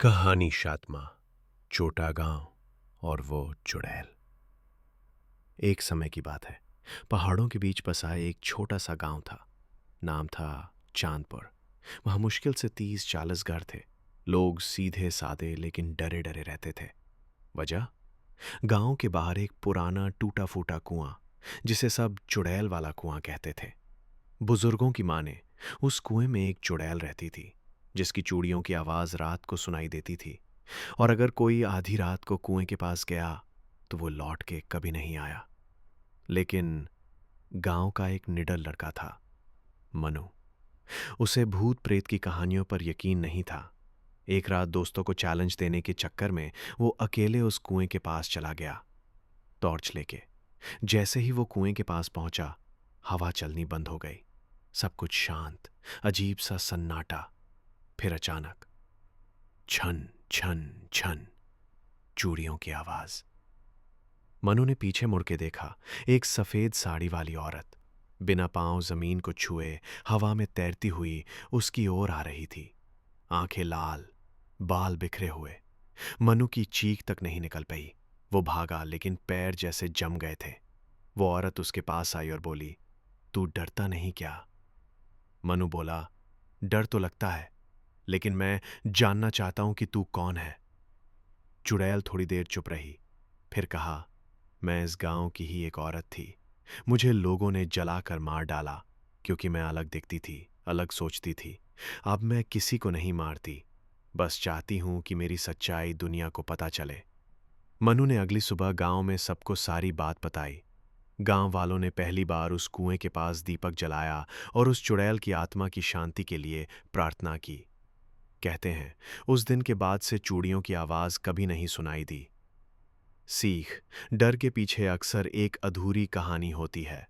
कहानी शातमा, छोटा गांव और वो चुड़ैल। एक समय की बात है। पहाड़ों के बीच बसा एक छोटा सा गांव था। नाम था चांदपुर। वहां मुश्किल से 30-40 घर थे। लोग सीधे सादे लेकिन डरे डरे रहते थे। वजह, गांव के बाहर एक पुराना टूटा फूटा कुआं, जिसे सब चुड़ैल वाला कुआं कहते थे। बुजुर्गों की माने उस कुएं में एक चुड़ैल रहती थी, जिसकी चूड़ियों की आवाज रात को सुनाई देती थी। और अगर कोई आधी रात को कुएं के पास गया तो वो लौट के कभी नहीं आया। लेकिन गांव का एक निडर लड़का था, मनु। उसे भूत प्रेत की कहानियों पर यकीन नहीं था। एक रात दोस्तों को चैलेंज देने के चक्कर में वो अकेले उस कुएं के पास चला गया, टॉर्च लेके। जैसे ही वो कुएं के पास पहुंचा, हवा चलनी बंद हो गई। सब कुछ शांत, अजीब सा सन्नाटा। फिर अचानक छन छन छन, चूड़ियों की आवाज। मनु ने पीछे मुड़ के देखा। एक सफेद साड़ी वाली औरत बिना पांव जमीन को छुए हवा में तैरती हुई उसकी ओर आ रही थी। आंखें लाल, बाल बिखरे हुए। मनु की चीख तक नहीं निकल पाई। वो भागा लेकिन पैर जैसे जम गए थे। वो औरत उसके पास आई और बोली, तू डरता नहीं क्या? मनु बोला, डर तो लगता है, लेकिन मैं जानना चाहता हूं कि तू कौन है। चुड़ैल थोड़ी देर चुप रही, फिर कहा, मैं इस गांव की ही एक औरत थी। मुझे लोगों ने जलाकर मार डाला क्योंकि मैं अलग दिखती थी, अलग सोचती थी। अब मैं किसी को नहीं मारती, बस चाहती हूं कि मेरी सच्चाई दुनिया को पता चले। मनु ने अगली सुबह गांव में सबको सारी बात बताई। गांव वालों ने पहली बार उस कुएं के पास दीपक जलाया और उस चुड़ैल की आत्मा की शांति के लिए प्रार्थना की। कहते हैं उस दिन के बाद से चूड़ियों की आवाज कभी नहीं सुनाई दी। सीख, डर के पीछे अक्सर एक अधूरी कहानी होती है।